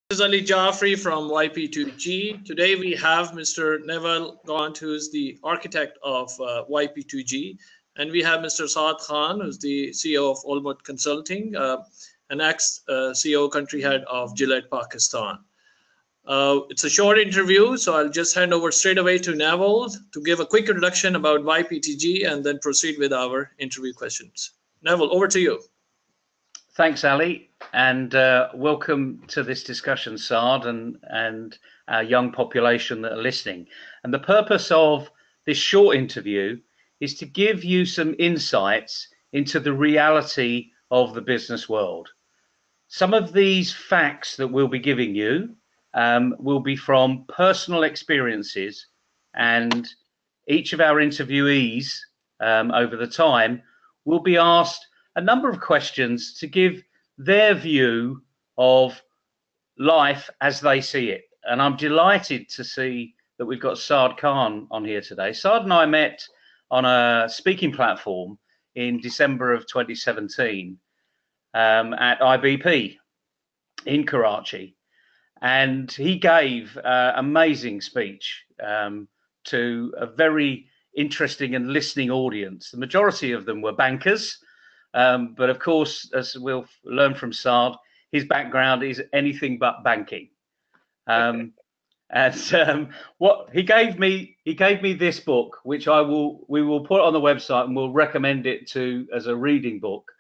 This is Ali Jaffrey from YP2G. Today we have Mr. Neville Gaunt, who is the architect of YP2G, and we have Mr. Saad Khan, who's the CEO of Alamut Consulting, and ex-CEO country head of Gillette, Pakistan. It's a short interview, so I'll just hand over straight away to Neville to give a quick introduction about YP2G and then proceed with our interview questions. Neville, over to you. Thanks, Ali, and welcome to this discussion, Saad, and our young population that are listening. And the purpose of this short interview is to give you some insights into the reality of the business world. Some of these facts that we'll be giving you will be from personal experiences, and each of our interviewees over the time will be asked a number of questions to give their view of life as they see it. And I'm delighted to see that we've got Saad Khan on here today. Saad and I met on a speaking platform in December of 2017 at IBP in Karachi. And he gave an amazing speech to a very interesting and listening audience. The majority of them were bankers. But of course, as we'll learn from Saad, his background is anything but banking. What he gave me this book, which we will put on the website and we'll recommend it to as a reading book,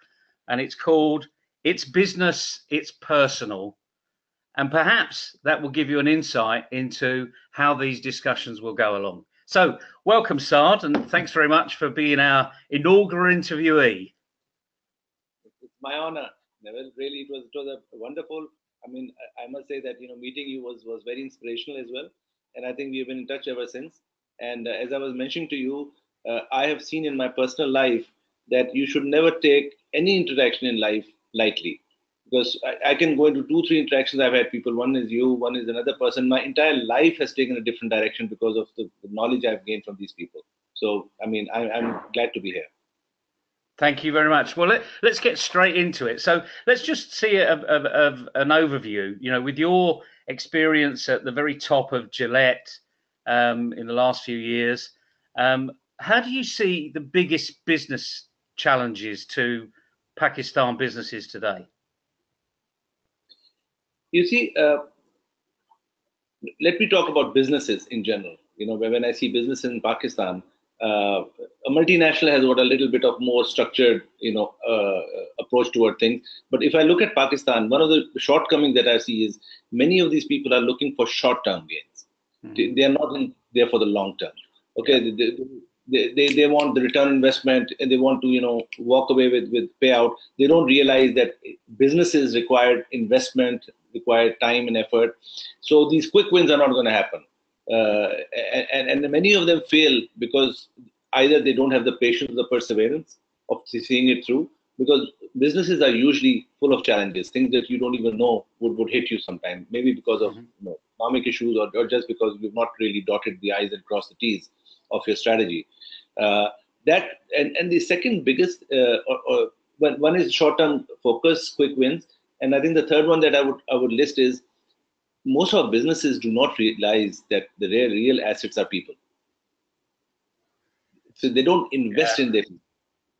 and it's called "It's Business, It's Personal," and perhaps that will give you an insight into how these discussions will go along. So, welcome, Saad, and thanks very much for being our inaugural interviewee. My honor, Neville. Really, it was a wonderful. I mean, I must say that meeting you was very inspirational as well, and I think we've been in touch ever since. And as I was mentioning to you, I have seen in my personal life that you should never take any interaction in life lightly, because I can go into 2-3 interactions I've had people. One is you, one is another person. My entire life has taken a different direction because of the knowledge I've gained from these people. So, I mean, I'm glad to be here. Thank you very much. Well, let's get straight into it. So let's just see an overview, with your experience at the very top of Gillette in the last few years. How do you see the biggest business challenges to Pakistan businesses today? You see, let me talk about businesses in general. When I see business in Pakistan, a multinational has got a little bit of more structured, approach toward things. But if I look at Pakistan, one of the shortcomings that I see is many of these people are looking for short-term gains. Mm-hmm. They are not there for the long term. Okay, they want the return on investment, and they want to walk away with payout. They don't realize that businesses require investment, require time and effort. So these quick wins are not going to happen. And many of them fail because either they don't have the patience or the perseverance of seeing it through, because businesses are usually full of challenges, things that you don't even know would hit you sometime, maybe because of economic issues or just because you've not really dotted the I's and crossed the T's of your strategy. And the second biggest, one is short-term focus, quick wins, and I think the third one that I would list is, most of our businesses do not realize that the real assets are people. So they don't invest in their people.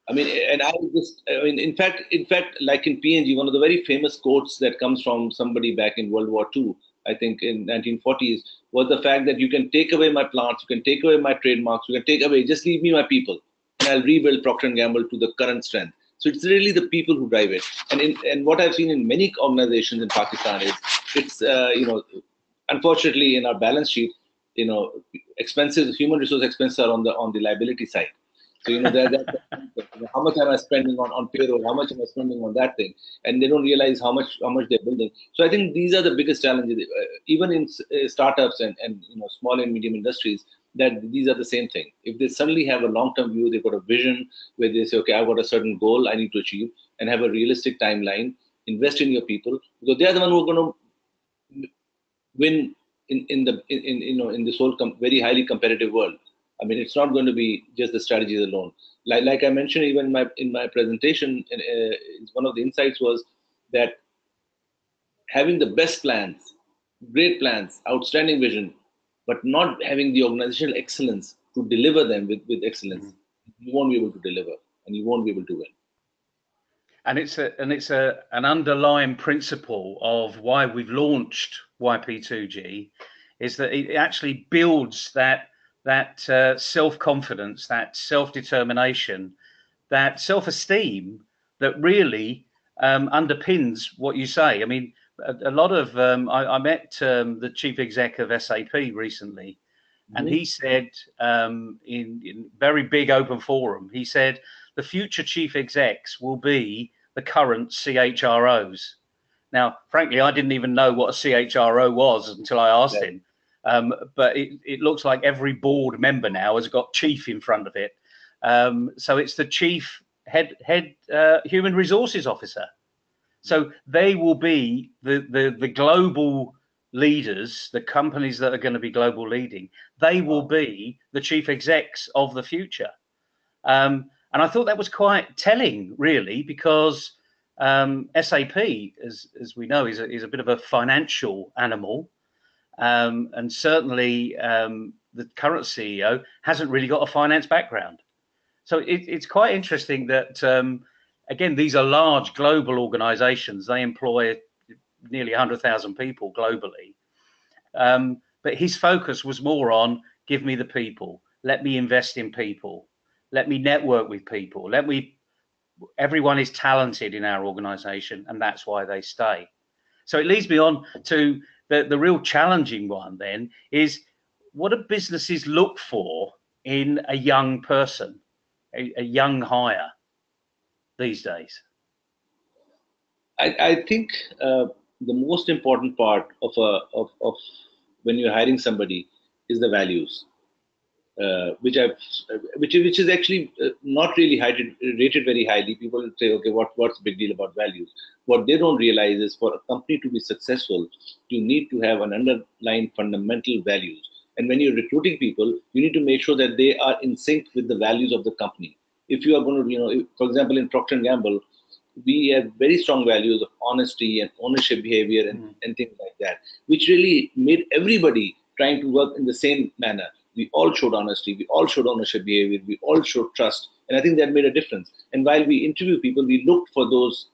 I mean, in fact, like in P&G, one of the very famous quotes that comes from somebody back in World War II, I think in 1940s, was the fact that you can take away my plants, you can take away my trademarks, you can take away, just leave me my people, and I'll rebuild Procter Gamble to the current strength. So it's really the people who drive it. And what I've seen in many organizations in Pakistan is, it's unfortunately in our balance sheet, expenses, human resource expenses are on the liability side. So how much am I spending on payroll? How much am I spending on that thing? And they don't realize how much they're building. So I think these are the biggest challenges, even in startups and small and medium industries. That these are the same thing. If they suddenly have a long-term view, they've got a vision where they say, okay, I've got a certain goal I need to achieve, and have a realistic timeline, invest in your people, because they are the one who are going to win in this whole very highly competitive world. I mean, it's not going to be just the strategies alone. Like I mentioned even in my presentation, one of the insights was that having the best plans great plans, outstanding vision, but not having the organizational excellence to deliver them with excellence, you won't be able to deliver, and you won't be able to win. And it's an underlying principle of why we've launched YP2G, is that it actually builds that self-confidence, that self-determination, that self-esteem that really underpins what you say. I mean, a lot of I met the chief exec of SAP recently, and he said in very big open forum, he said the future chief execs will be the current CHROs. Now, frankly, I didn't even know what a CHRO was until I asked him. But it looks like every board member now has got chief in front of it. So it's the chief head human resources officer. So they will be the global leaders, the companies that are going to be global leading. They will be the chief execs of the future. And I thought that was quite telling, really, because SAP, as we know, is a bit of a financial animal. And certainly the current CEO hasn't really got a finance background. So it's quite interesting that, again, these are large global organizations. They employ nearly 100,000 people globally. But his focus was more on, give me the people, let me invest in people, let me network with people, everyone is talented in our organization, and that's why they stay. So it leads me on to the real challenging one then, is what do businesses look for in a young person, a young hire these days? I think the most important part of when you're hiring somebody is the values, which is actually not really rated very highly. People say, okay, what's the big deal about values? What they don't realize is, for a company to be successful, you need to have an underlying fundamental values. And when you're recruiting people, you need to make sure that they are in sync with the values of the company. If you are going to, for example, in Procter Gamble, we have very strong values of honesty and ownership behavior and things like that, which really made everybody trying to work in the same manner. We all showed honesty, we all showed ownership behavior, we all showed trust, and I think that made a difference. And while we interview people, we looked for those,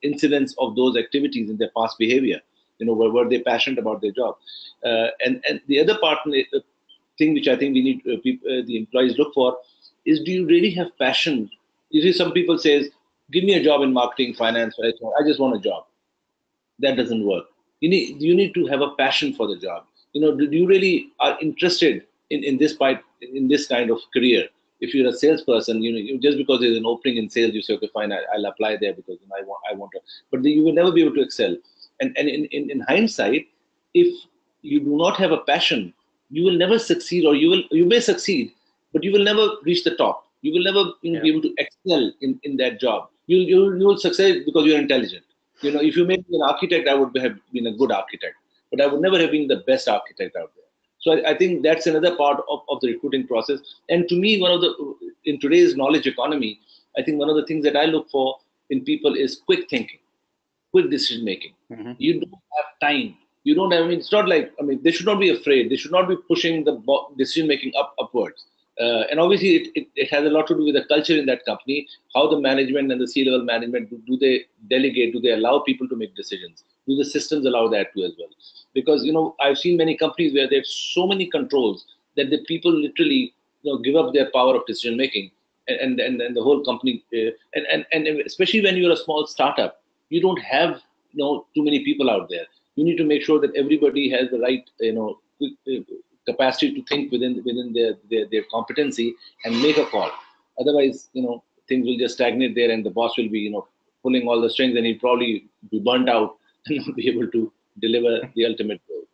incidents of those activities in their past behavior. Were they passionate about their job? And the other part, thing which I think we need the employees look for is, do you really have passion? You see, some people says, give me a job in marketing, finance, I just want a job. That doesn't work. You need to have a passion for the job. Do you really are interested in this kind of career? If you're a salesperson, just because there's an opening in sales, you say, okay, fine, I'll apply there because I want to. But you will never be able to excel. And in hindsight, if you do not have a passion, you will never succeed, or you may succeed, but you will never reach the top. You will never be able to excel in that job. You will succeed because you're intelligent. If you made me an architect, I would have been a good architect, but I would never have been the best architect out there. So I think that's another part of the recruiting process. And to me, in today's knowledge economy, I think one of the things that I look for in people is quick thinking, quick decision making. You don't have time. You don't have, it's not like, they should not be afraid. They should not be pushing the decision making upwards. And obviously, it has a lot to do with the culture in that company, how the management and the C-level management, do they delegate, do they allow people to make decisions? Do the systems allow that too as well? Because, I've seen many companies where they have so many controls that the people literally give up their power of decision making, and the whole company, and especially when you're a small startup, you don't have too many people out there. You need to make sure that everybody has the right capacity to think within their competency and make a call. Otherwise, things will just stagnate there, and the boss will be pulling all the strings, and he'll probably be burnt out and not be able to deliver the ultimate goal.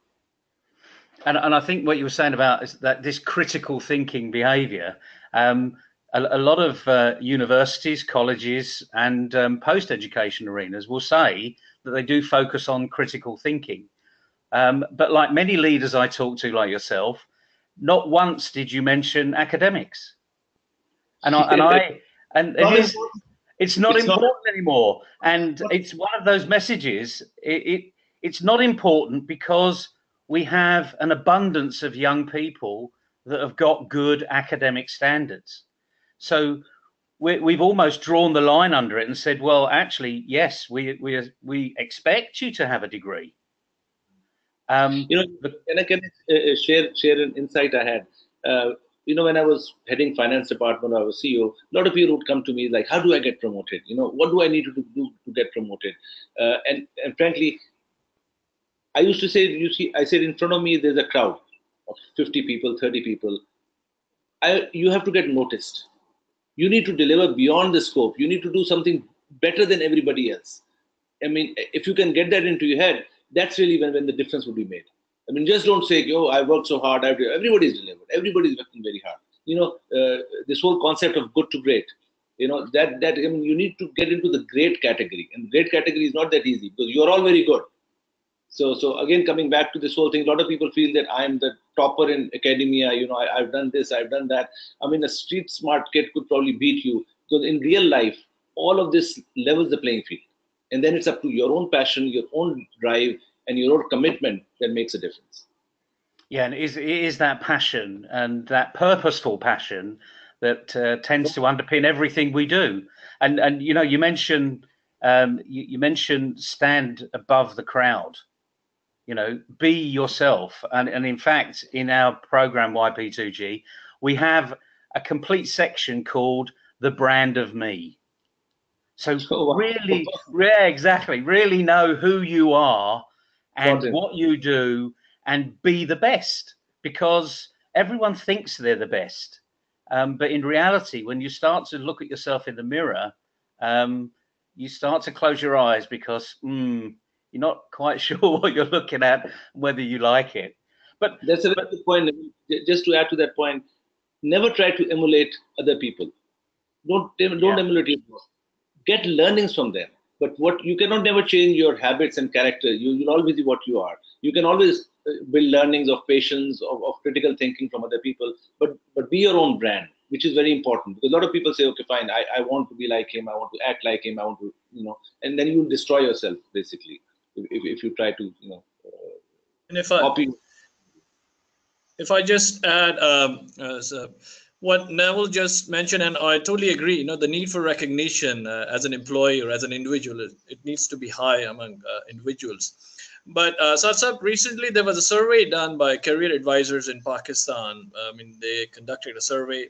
And I think what you were saying about is that this critical thinking behavior, a lot of universities, colleges, and post-education arenas will say that they do focus on critical thinking. But like many leaders I talk to, like yourself, not once did you mention academics. It's not important anymore. And it's one of those messages. it's not important because we have an abundance of young people that have got good academic standards. So we've almost drawn the line under it and said, well, actually, yes, we expect you to have a degree. Can I share an insight I had? When I was heading finance department, I was CEO. A lot of people would come to me like, "How do I get promoted? What do I need to do to get promoted?" And frankly, I used to say, I said, in front of me there's a crowd of 50 people, 30 people. You have to get noticed. You need to deliver beyond the scope. You need to do something better than everybody else. I mean, if you can get that into your head, that's really when the difference will be made. I mean, just don't say, "Oh, I worked so hard." Everybody's delivered. Everybody's working very hard. This whole concept of good to great. You need to get into the great category, and great category is not that easy because you're all very good. So again, coming back to this whole thing, a lot of people feel that I'm the topper in academia. I've done this, I've done that. I mean, a street smart kid could probably beat you, because in real life, all of this levels the playing field. And then it's up to your own passion, your own drive, and your own commitment that makes a difference. Yeah, and it is that passion and that purposeful passion that tends to underpin everything we do. And you mentioned stand above the crowd. Be yourself. And in fact, in our program YP2G, we have a complete section called The Brand of Me. So really, exactly, really know who you are and what you do, and be the best, because everyone thinks they're the best. But in reality, when you start to look at yourself in the mirror, you start to close your eyes because you're not quite sure what you're looking at, whether you like it. But that's a very good point. Just to add to that point, never try to emulate other people. Don't emulate your boss. Get learnings from them. But what you cannot never change your habits and character. You'll always be what you are. You can always build learnings of patience, of critical thinking from other people, but be your own brand, which is very important, because a lot of people say, okay, fine, I want to be like him, I want to act like him, I want to, and then you destroy yourself basically if you try to, and copy. If I just add, what Neville just mentioned, and I totally agree, the need for recognition as an employee or as an individual, it needs to be high among individuals. But Saad, recently there was a survey done by career advisors in Pakistan. They conducted a survey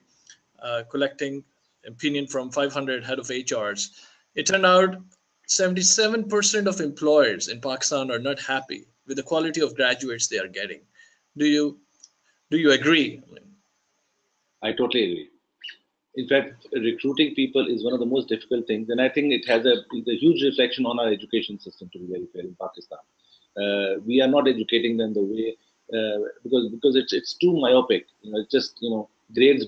collecting opinion from 500 head of HRs. It turned out 77% of employers in Pakistan are not happy with the quality of graduates they are getting. Do you agree? I totally agree. In fact, recruiting people is one of the most difficult things, and I think it has a huge reflection on our education system, to be very fair, in Pakistan. We are not educating them the way, because it's too myopic. It's just grades.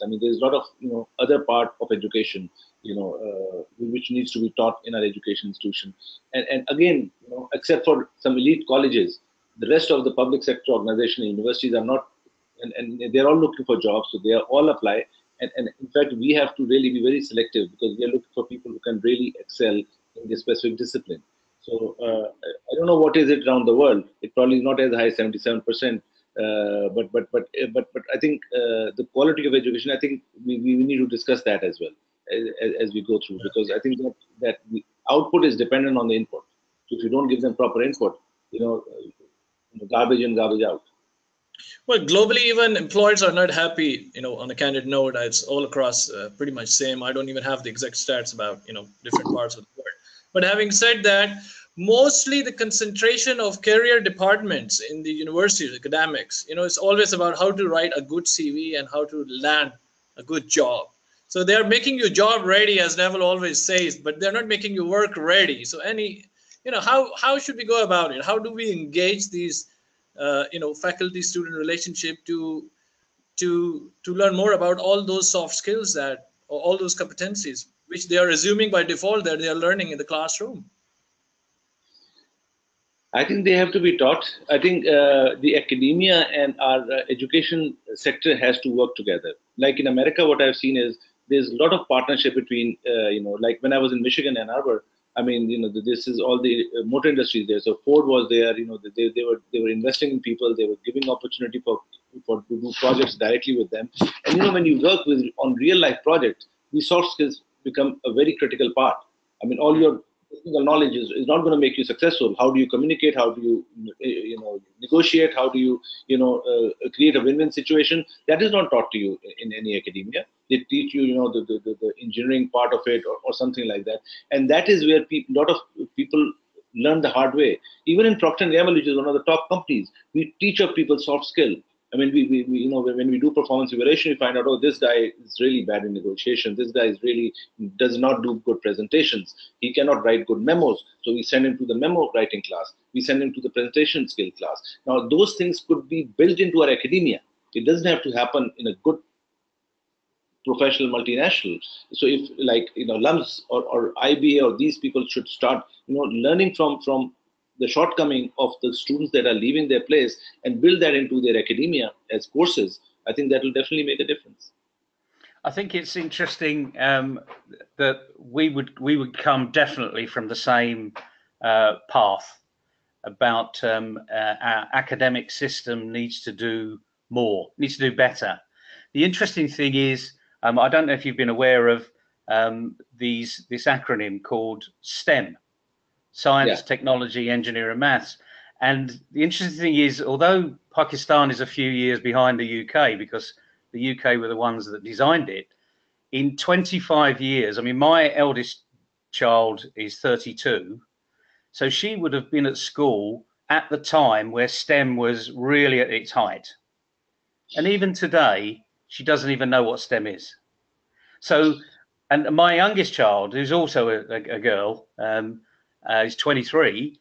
I mean, there's a lot of other part of education, which needs to be taught in our education institution. And again, except for some elite colleges, the rest of the public sector organization and universities are not. And they're all looking for jobs, so they are all apply. And in fact, we have to really be very selective, because we are looking for people who can really excel in this specific discipline. So I don't know what is it around the world. It probably is not as high as 77%. But I think the quality of education, I think we need to discuss that as well as we go through, because I think that the output is dependent on the input. So if you don't give them proper input, garbage in, garbage out. Well, globally, even employers are not happy, on a candid note. It's all across pretty much same. I don't even have the exact stats about, different parts of the world. But having said that, mostly the concentration of career departments in the universities, academics, it's always about how to write a good CV and how to land a good job. So they're making you job ready, as Neville always says, but they're not making you work ready. So how should we go about it? How do we engage these faculty-student relationship to learn more about all those soft skills or all those competencies which they are assuming by default that they are learning in the classroom? I think they have to be taught. I think the academia and our education sector has to work together. Like in America, what I've seen is there's a lot of partnership between, like when I was in Michigan, Ann Arbor, I mean, this is all the motor industry there. So Ford was there. They were investing in people. They were giving opportunity for to do projects directly with them. And when you work on real life projects, these soft skills become a very critical part. I mean, all your technical knowledge is not going to make you successful. How do you communicate? How do you negotiate? How do you create a win-win situation? That is not taught to you in any academia. They teach you the engineering part of it or something like that, and that is where a lot of people learn the hard way. Even in Procter Gamble, which is one of the top companies, we teach our people soft skill. I mean, we when we do performance evaluation, we find out, oh, this guy is really bad in negotiation. This guy does not do good presentations. He cannot write good memos. So we send him to the memo writing class. We send him to the presentation skill class. Now, those things could be built into our academia. It doesn't have to happen in a good professional multinational. So if LUMS or IBA or these people should start learning from the shortcoming of the students that are leaving their place and build that into their academia as courses, I think that will definitely make a difference. I think it's interesting that we would come definitely from the same path about our academic system needs to do more, needs to do better. The interesting thing is, I don't know if you've been aware of this acronym called STEM. Science, Technology, Engineering, and Maths. And the interesting thing is, although Pakistan is a few years behind the UK, because the UK were the ones that designed it, in 25 years, I mean, my eldest child is 32, so she would have been at school at the time where STEM was really at its height. And even today, she doesn't even know what STEM is. So, and my youngest child, who's also a girl, is 23.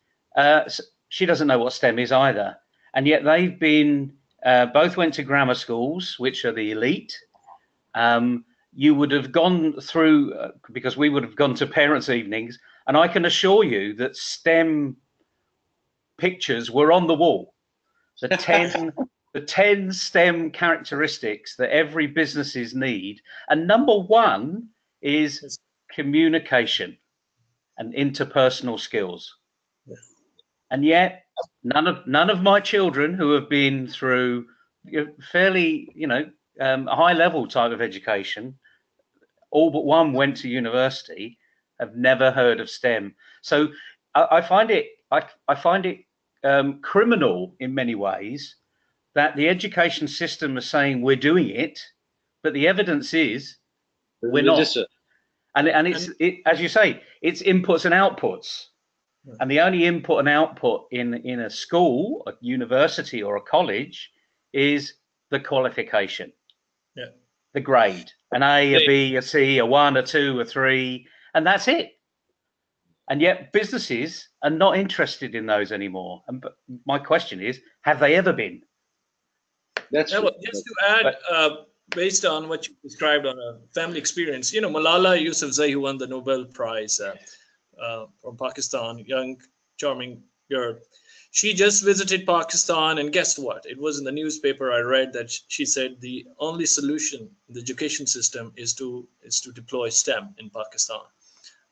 She doesn't know what STEM is either, and yet they've been both went to grammar schools, which are the elite. You would have gone through because we would have gone to parents' evenings, and I can assure you that STEM pictures were on the wall. The 10 STEM characteristics that every businesses need, and number one is communication and interpersonal skills. And yet none of my children who have been through fairly high level type of education, all but one went to university, have never heard of STEM. So I find it criminal in many ways that the education system is saying we're doing it, but the evidence is we're not. And it's as you say, it's inputs and outputs. And the only input and output in a school, a university, or a college is the qualification, the grade, an A, a B, a C, a 1, a 2, a 3, and that's it. And yet businesses are not interested in those anymore. And my question is, have they ever been? That's just to add, based on what you described on a family experience, Malala Yousafzai, who won the Nobel Prize from Pakistan, young, charming girl, she just visited Pakistan, and guess what? It was in the newspaper. I read that she said the only solution in the education system is to deploy STEM in Pakistan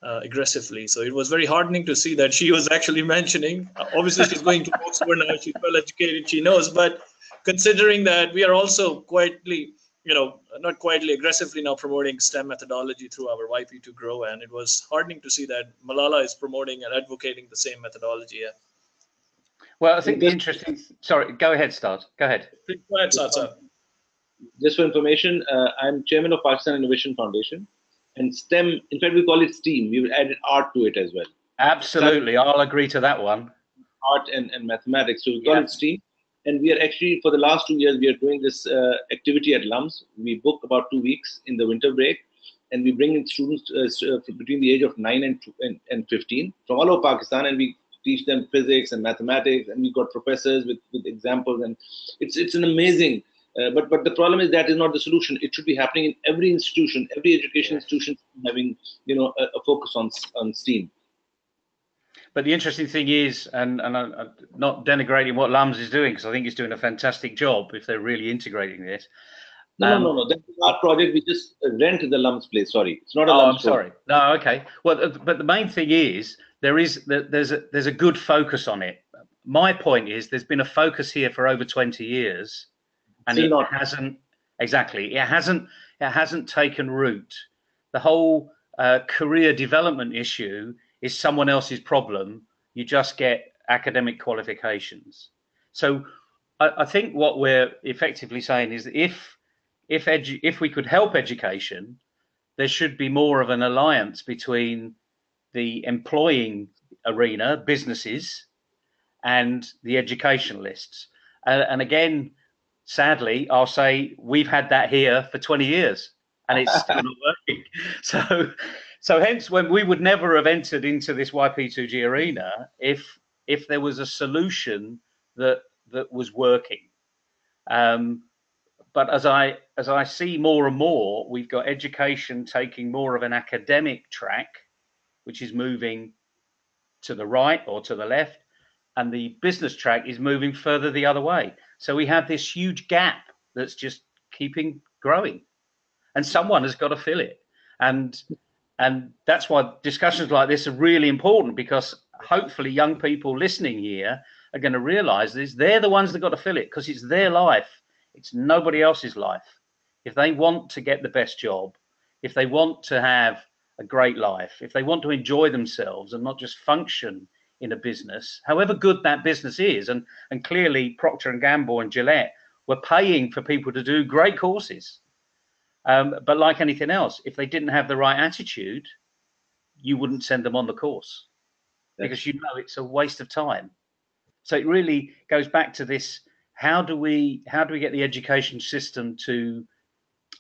aggressively. So it was very heartening to see that she was actually mentioning. Obviously, she's going to Oxford now. She's well educated. She knows, but considering that we are also quietly, not quietly, aggressively now promoting STEM methodology through our YP2 Grow, and it was heartening to see that Malala is promoting and advocating the same methodology. Yeah. Well, I think the interesting. Sorry, go ahead, Saad. Go ahead. Please go ahead, Saad. Just for information, I'm chairman of Pakistan Innovation Foundation, and STEM. In fact, we call it STEAM. We've added art to it as well. Absolutely, I'll agree to that one. Art and mathematics. So we call it STEAM. And we are actually, for the last 2 years, we are doing this activity at LUMS. We book about 2 weeks in the winter break, and we bring in students between the age of 9 and 15 from all over Pakistan, and we teach them physics and mathematics, and we've got professors with examples, and it's an amazing. But the problem is that is not the solution. It should be happening in every institution, every education institution having a focus on STEAM. But the interesting thing is, and I'm not denigrating what LUMS is doing, because I think it's doing a fantastic job if they're really integrating this. No. That's our project. We just rent the Lum's place. Sorry, it's not a Lum's store. Sorry. No, okay. Well, but the main thing is there's a good focus on it. My point is there's been a focus here for over 20 years, and it hasn't taken root. The whole career development issue is someone else's problem. You just get academic qualifications. So I think what we're effectively saying is that if we could help education, there should be more of an alliance between the employing arena, businesses, and the educationalists. And again, sadly, I'll say we've had that here for 20 years and it's still not working. So hence, when we would never have entered into this YP2G arena if there was a solution that was working. But as I see more and more, we've got education taking more of an academic track, which is moving to the right or to the left, and the business track is moving further the other way. So we have this huge gap that's just keeping growing, and someone has got to fill it. And that's why discussions like this are really important, because hopefully young people listening here are going to realize this. They're the ones that got to fill it, because it's their life. It's nobody else's life. If they want to get the best job, if they want to have a great life, if they want to enjoy themselves and not just function in a business, however good that business is, and clearly Procter Gamble and Gillette were paying for people to do great courses. But like anything else, if they didn't have the right attitude, you wouldn't send them on the course, because you know it's a waste of time. So it really goes back to this: how do we get the education system to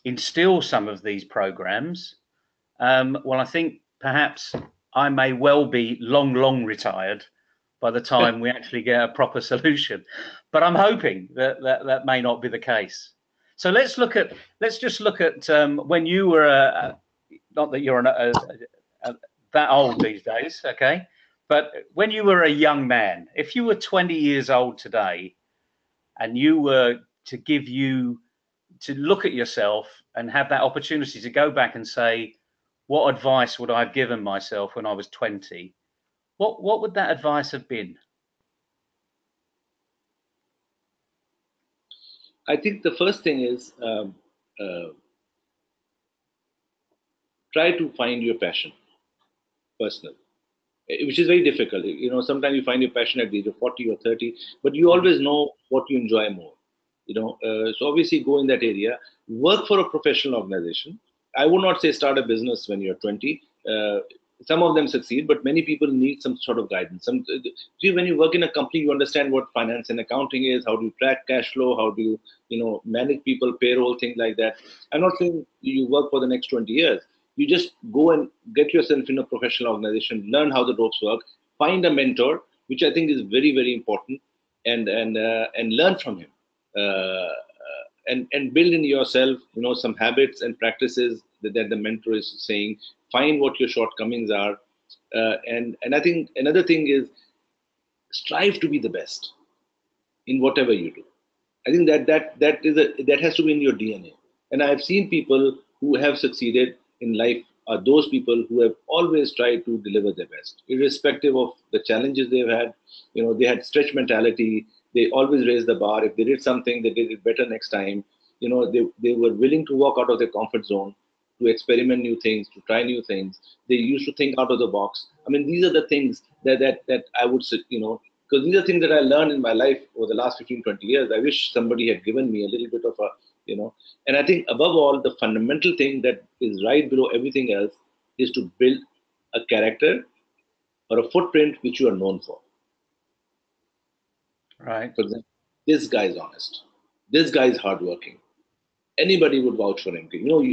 instill some of these programs? Well, I think perhaps I may well be long retired by the time we actually get a proper solution, but I'm hoping that may not be the case. So let's just look at when you were not that you're that old these days, okay? But when you were a young man, if you were 20 years old today, and you were to look at yourself and have that opportunity to go back and say, what advice would I have given myself when I was 20? What would that advice have been? I think the first thing is try to find your passion, personal, which is very difficult. You know, sometimes you find your passion at the age of 40 or 30, but you always know what you enjoy more. You know, so obviously go in that area, work for a professional organization. I would not say start a business when you're 20. Some of them succeed, but many people need some sort of guidance. See, when you work in a company, you understand what finance and accounting is, how do you track cash flow, how do you manage people, payroll, things like that. I'm not saying you work for the next 20 years. You just go and get yourself in a professional organization, learn how the ropes work, find a mentor, which I think is very, very important, and learn from him. And build in yourself, some habits and practices that the mentor is saying. Find what your shortcomings are, and I think another thing is strive to be the best in whatever you do. I think that has to be in your DNA. And I've seen people who have succeeded in life are those people who have always tried to deliver their best, irrespective of the challenges they've had. They had stretch mentality. They always raised the bar. If they did something, they did it better next time. They were willing to walk out of their comfort zone, to experiment new things, to try new things. They used to think out of the box. I mean, these are the things that I would say, because these are things that I learned in my life over the last 15, 20 years. I wish somebody had given me a little bit of and I think above all, the fundamental thing that is right below everything else is to build a character or a footprint which you are known for. Right. For example, this guy is honest. This guy is hardworking. Anybody would vouch for him.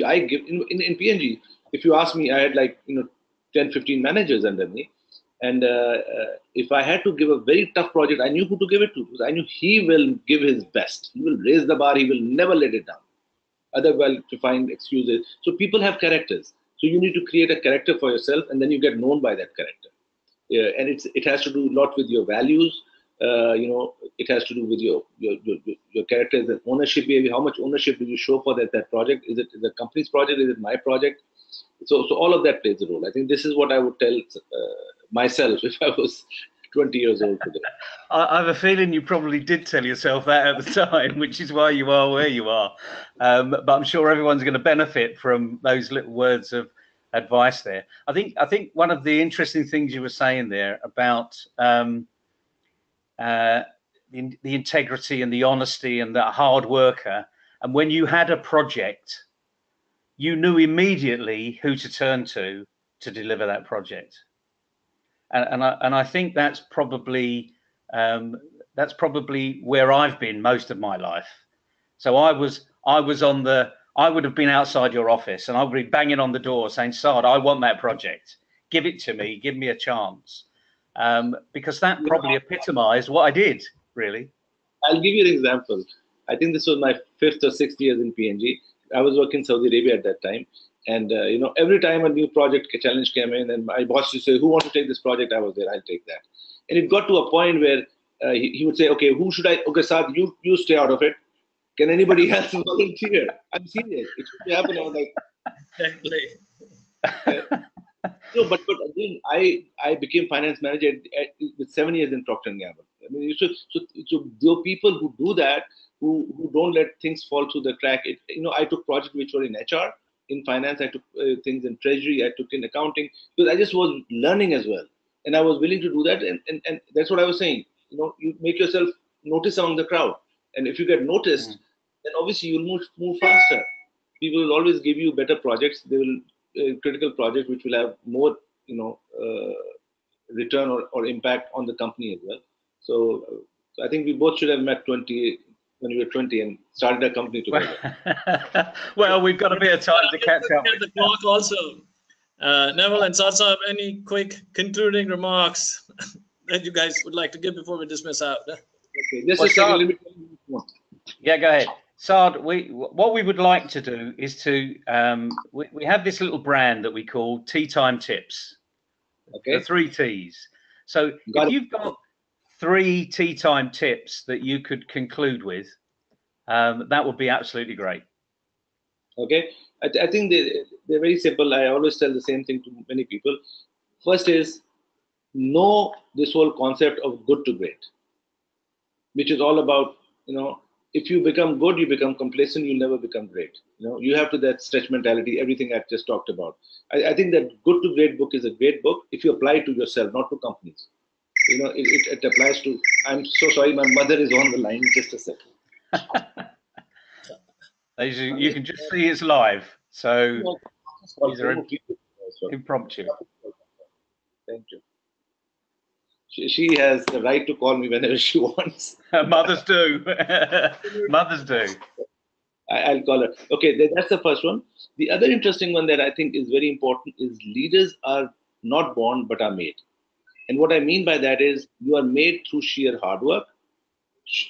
I give in P&G. If you ask me, I had 10, 15 managers under me, and if I had to give a very tough project, I knew who to give it to, because I knew he will give his best. He will raise the bar. He will never let it down. Otherwise, to find excuses. So people have characters. So you need to create a character for yourself, and then you get known by that character. And it has to do a lot with your values. it has to do with your character, the ownership behavior. How much ownership do you show for that project? Is it the company's project? Is it my project? So all of that plays a role. I think this is what I would tell myself if I was 20 years old today. I have a feeling you probably did tell yourself that at the time, which is why you are where you are. But I'm sure everyone's going to benefit from those little words of advice there. I think one of the interesting things you were saying there about the integrity and the honesty and the hard worker, and when you had a project, you knew immediately who to turn to deliver that project. And I think that's probably where I've been most of my life. So I would have been outside your office and I would be banging on the door saying, Saad, I want that project. Give it to me. Give me a chance. Because that probably epitomized what I did, really. I'll give you an example. I think this was my 5th or 6th years in PNG. I was working in Saudi Arabia at that time. And, every time a new project challenge came in and my boss used to say, who wants to take this project? I was there, I'll take that. And it got to a point where he would say, okay, who should I? Okay, Saad, you stay out of it. Can anybody else volunteer? I'm serious. It should happen. I was like, no, but again, I became finance manager with 7 years in Procter Gamble. I mean, so there are people who do that, who don't let things fall through the crack. I took projects which were in HR, in finance. I took things in treasury. I took in accounting, because I just was learning as well, and I was willing to do that. And that's what I was saying. You make yourself notice among the crowd, and if you get noticed, then obviously you'll move faster. People will always give you better projects. They will critical projects which will have more, return or impact on the company as well. So I think we both should have met when we were 20 and started a company together. Well, we've got a bit of time to catch up. The clock also. Neville and Saad, any quick concluding remarks that you guys would like to give before we dismiss out? Okay, just a second. Yeah, go ahead. Saad, what we would like to do is to, we have this little brand that we call Tea Time Tips. Okay. The 3 T's. So if you've got 3 tea time tips that you could conclude with, that would be absolutely great. Okay. I think they're very simple. I always tell the same thing to many people. First is, know this whole concept of good to great, which is all about, if you become good, you become complacent, you'll never become great. You have to that stretch mentality, everything I've just talked about. I think that Good to Great book is a great book if you apply it to yourself, not to companies. It applies to, I'm so sorry, my mother is on the line, just a second. You can just see it's live. So these are impromptu. Thank you. She has the right to call me whenever she wants. Mothers do. Mothers do. I'll call her. Okay, that's the first one. The other interesting one that I think is very important is leaders are not born but are made. And what I mean by that is you are made through sheer hard work,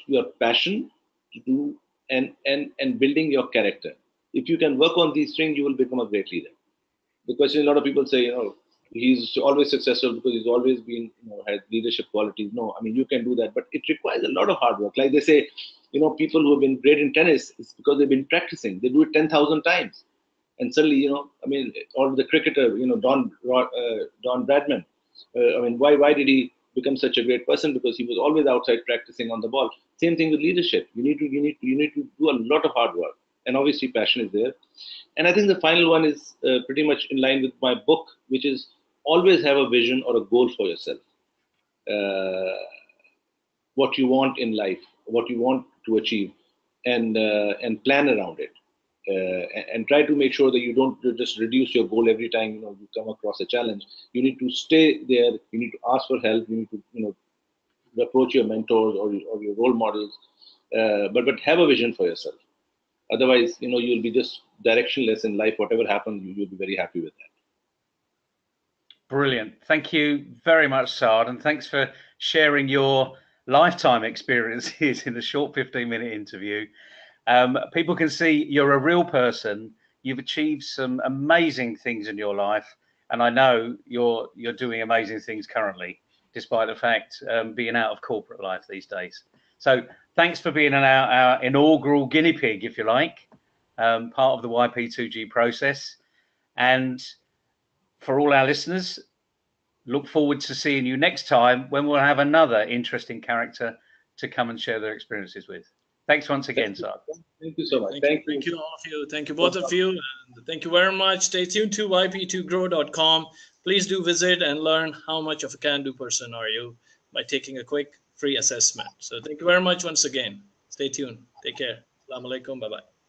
your passion to do, and building your character. If you can work on these things, you will become a great leader. Because a lot of people say, he's always successful because he's always been, had leadership qualities. No, I mean, you can do that, but it requires a lot of hard work. Like they say, people who have been great in tennis, it's because they've been practicing. They do it 10,000 times. And suddenly, or the cricketer, Don Bradman, why did he become such a great person? Because he was always outside practicing on the ball. Same thing with leadership. You need to do a lot of hard work. And obviously passion is there. And I think the final one is pretty much in line with my book, which is always have a vision or a goal for yourself. What you want in life, what you want to achieve, and plan around it. And try to make sure that you don't just reduce your goal every time you come across a challenge. You need to stay there. You need to ask for help. You need to approach your mentors or your role models, but have a vision for yourself. Otherwise, you'll be just directionless in life. Whatever happens, you'll be very happy with that. Brilliant. Thank you very much, Saad, and thanks for sharing your lifetime experiences in a short 15-minute interview. People can see you're a real person. You've achieved some amazing things in your life, and I know you're doing amazing things currently. despite the fact being out of corporate life these days. So thanks for being our inaugural guinea pig, if you like, part of the YP2G process. And for all our listeners, look forward to seeing you next time when we'll have another interesting character to come and share their experiences with. Thanks once again, Saad. Thank you so much. Thank you all of you. Thank you both of you. And thank you very much. Stay tuned to YP2Grow.com. Please do visit and learn how much of a can-do person are you by taking a quick free assessment. So thank you very much once again. Stay tuned. Take care. Assalamu alaikum. Bye-bye.